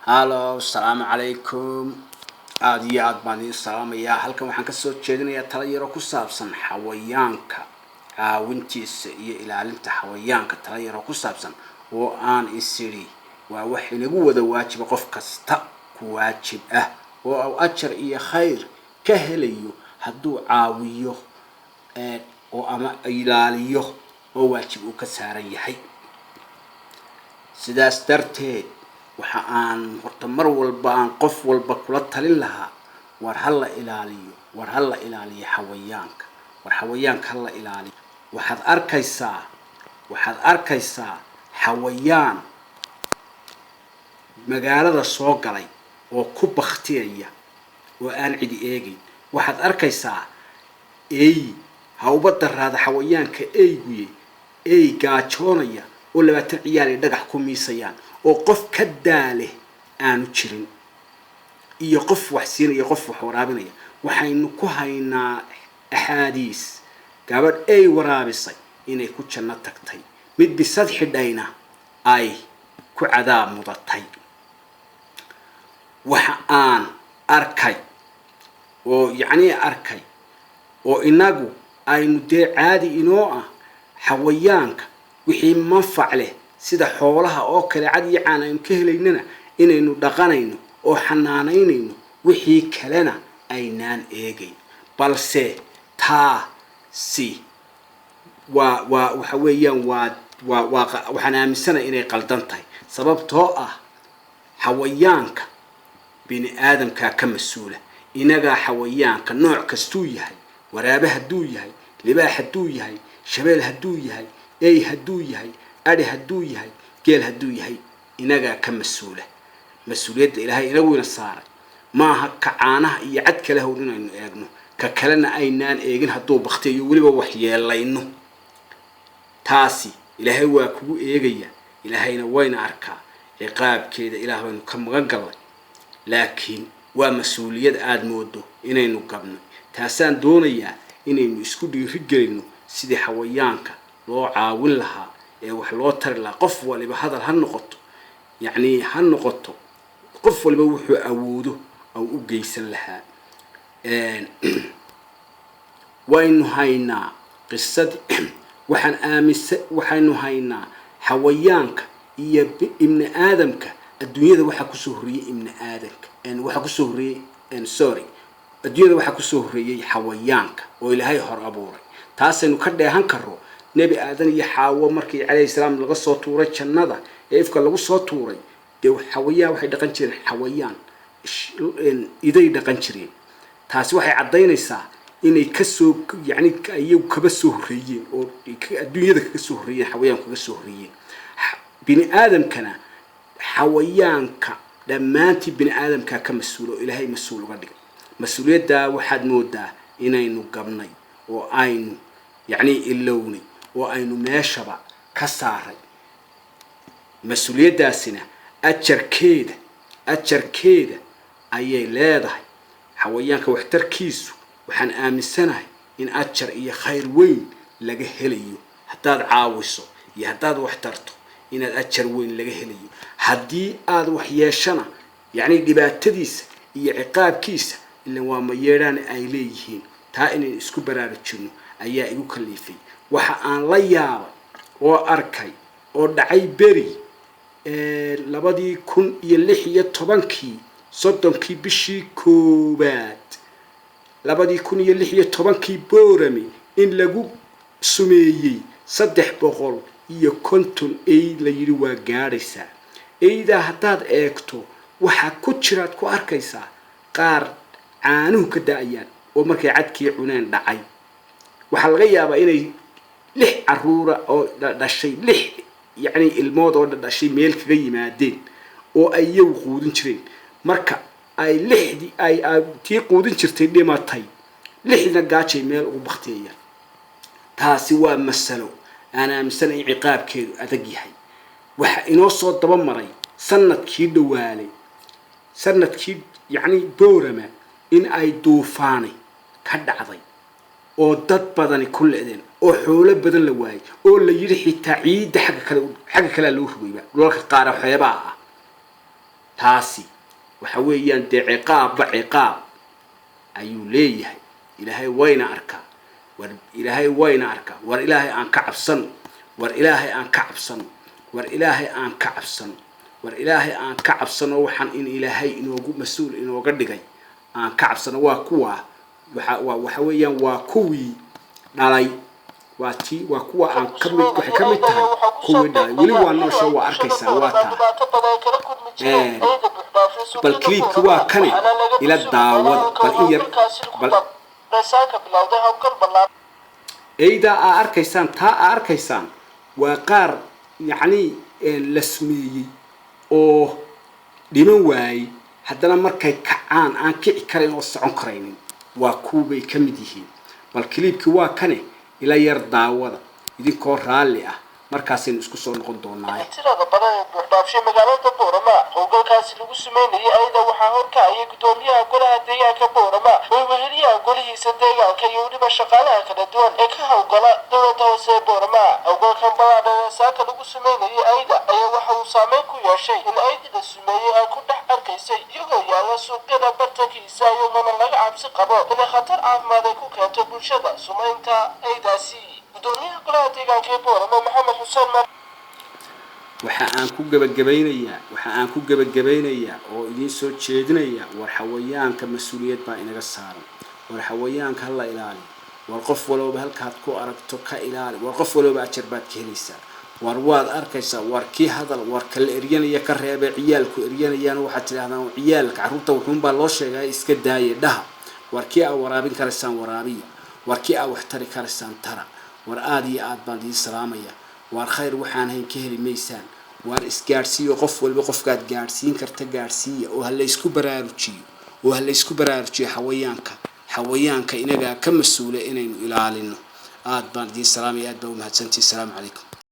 Hello, السلام عليكم. aad baan idin salaamayaa. Halkan waxaan ka soo jeedinayaa talo yar oo ku saabsan xawayaanka, caawintiisa iyo ilaalinta xawayaanka. Talo yar oo ku saabsan oo aan isiri waa wax inagu wada waajib qof kasta ku waajib ah oo ajar iyo khayr ka helayo hadduu caawiyo oo ama ilaaliyo oo waajib uu ka saaran yahay. sidaas darteed waxa aan horta mar walba aan qof walba kula talin lahaa war hal la ilaaliyo xawayaanka, war xawayaanka hal la ilaaliyo. waxaad arkaysaa xawayaan magaalada soo galay oo ku baktiyaya oo aan cidi eegin. waxaad arkaysaa hawba daraada xawayaanka gaajoonaya oo 20 ciyaal ay dhagax ku miisayaan oo qof ka daale aanu jirin iyo qof wax siinaya qof wax waraabinaya. waxaynu ku haynaa axaadiis gabadh ay waraabisay inay ku janno tagtay, mid bisad xidhayna ay ku cadaab mudatay. waxa aan arkay oo inagu aynu dee caadi inoo ah xawayaanka wixii manfac leh sida xoolaha oo kale cad iyo caan aynu ka helaynana inaynu dhaqanayno oo xanaanaynayno, wixii kalena aynaan eegayn. balse taasi waxa weeyaan waxaan aaminsanahay inay qaldan tahay, sababtoo ah xawayaanka bini aadamka ka mas'uula. inaga xawayaanka nooc kastuu yahay, waraabe hadduu yahay, libaax hadduu yahay, shabeel hadduu yahay, ay hadduu yahay, ari hadduu yahay, geel hadduu yahay, inaga ka mas'uula. mas'uuliyadda ilaahay inagu ina saaray maaha ka caanaha iyo cad kale hawdinaynu eegno, ka kalena aynaan eegin hadduu baktiyo weliba wax yeelayno. taasi ilaahay waa kugu eegaya, ilaahayna wayna arkaa. ciqaabkeeda ilaah baynu ka magan galnay, laakiin waa mas'uuliyad aad moodo inaynu gabno. taasaan doonayaa inaynu isku dhiirigelino sidii xawayaanka loo caawin lahaa ee wax loo tari lahaa. qof waliba hadal ha noqoto qof waliba wuxuu awoodo oo u geysan lahaa. waynu haynaa qisad waxaynu haynaa xawayaanka iyo ibni aadamka. adduunyada waxa ku soo horreeyay ibni aadamka waxa ku soo horreeyay adduunyada waxa ku soo horreeyay xawayaanka oo ilaahay hor abuuray. taasaynu ka dheehan karro nebi aadan iyo xaawo markii calayhi salaam laga soo tuuray jannada ee ifka lagu soo tuuray, dee xawayaan waxay dhaqan jireen xawayaan iday dhaqan jireen. taasi waxay caddaynaysaa inay ayagu kaba soo horreeyeen oo adduunyada kaga soo horreeyeen, xawayaanku kaga soo horreeyeen. bini aadamkana xawayaanka dhammaantii bini aadamka ka mas'uulo ilaahay mas'uul uga dhigay. mas'uuliyadda waxaad moodaa inaynu gabnay oo aynu illownay oo aynu meeshaba ka saaray. mas'uuliyaddaasina ajarkeeda ayay leedahay. xawayaanka waxtarkiisu waxaan aaminsanahay in ajar iyo khayr weyn laga helayo haddaad caawiso iyo haddaad wax tarto, inaad ajar weyn laga helayo. haddii aad wax yeeshana dhibaatadiisa iyo ciqaabkiisa ilaa waa ma yeedhaan ay leeyihiin. taa inaynu isku baraarujino ayaa igu kaliifay. waxa aan la yaabay oo arkay oo dhacay beri 2016 soddonkii bishii koobaad 2016 Boorame in lagu sumeeyey 350 ay la yiri waa gaaraysaa. ayda haddaad eegto waxa ku jiraad ku arkaysaa qaar caanuhu ka daayaan oo markay cadkii cuneen dhacay. waxa laga yaabaa inay 6 caruura oo dhashay 6 ilmood oo dhashay meel kaga yimaadeen oo ay iyagu quudin jireen. marka ay 6 ay tii quudin jirtay dhimatay, 6na gaajay meel ugu baktiyayaan. taasi waa masalo aan aaminsanahay ciqaabkeedu adag yahay. waxa inoo soo daba maray sanadkii dhawaalay Boorama in ay duufaanay ka dhacday oo dad badani ku leedeen oo xoolo badan la waayay oo la yiri xitaa ciid xagga kale loo rugayba dhulka qaar xeebaha taasi waxa weeyaan dee ciqaabba ciqaab ayuu leeyahay ilaahay wayna arkaa war ilaahay wayna arkaa war ilaahay aan ka cabsano war ilaahay aan ka cabsano war ilaahay aan ka cabsano war ilaahay aan ka cabsano waxaan in ilaahay inoogu mas'uul inooga dhigay aan ka cabsano waa kuwa waxa weeyaan waa kuwii dhalay waa kuwa aan ka mid waxay ka mid tahay kuwii dhalay weli waa noosha waa arkaysaa waa taa bal kliibki waa kane ila daawada bal in yar bal ayda aa arkaysaan taa aa arkaysaan waa qaar yacni la sameeyey oo dhiman waayey haddana markay kacaan aan kici karayn oo socon karaynin waa kuway ka mid yihiin bal kliibki waa kane ila yar daawada idinkoo raalli ah markaasaynu isku soo noqon doonaa tirada badan ee buuxdhaafshay magaalada Boorama howlgalkaasi lagu sameeyay ayda waxa horkacaya gudoomiyaha golaha deegaanka Boorama oo weheliyaha golihiisa deegaanka iyo waliba shaqaalaha kala duwan ee ka howlgala dowladda hoose Boorama howlgalkan ballaaran saaka lagu sameeyay ayda ayaa waxa uu saameyn ku yeeshay in ayda sameeyay ay ku dhex arkaysay iyagoo yaala suuqyada bartankiisa iyo laga cabsi qabo in khatar caafimaad ay ku keento bulshada sumeynta aydaasi gudoomiyaha golaha deegaanka Boorama Maxamed Xuseen waxa aan ku gabagabeynayaa oo idin soo jeedinaya war xawayaanka mas'uuliyad baa inaga saaran war xawayaanka la ilaaliyo war qof walba halkaad ku aragto ka ilaali war qof walba ajar baad ka helaysaa war waad arkaysaa war kii hadal war kala eryanaya ka reebay ciyaalku eryanayaan waxa tirahdaan ciyaalka carruurta wuxuun baa loo sheegay iska daayay dhaha war kii aa waraabin karaysaan waraabiya war kii aa wax tari karaysaan tara war aad iyo aad baan idin salaamaya war khayr waxaan hayn ka heli maysaan war isgaarsiyo qof walba qofkaad gaarsiin karta gaarsiiya oo hal isku baraarujiyo xawayaanka inaga ka mas'uula inaynu ilaalino aad baan idin salaamaya aad baa u mahadsantihiin. Assalaamu calaykum.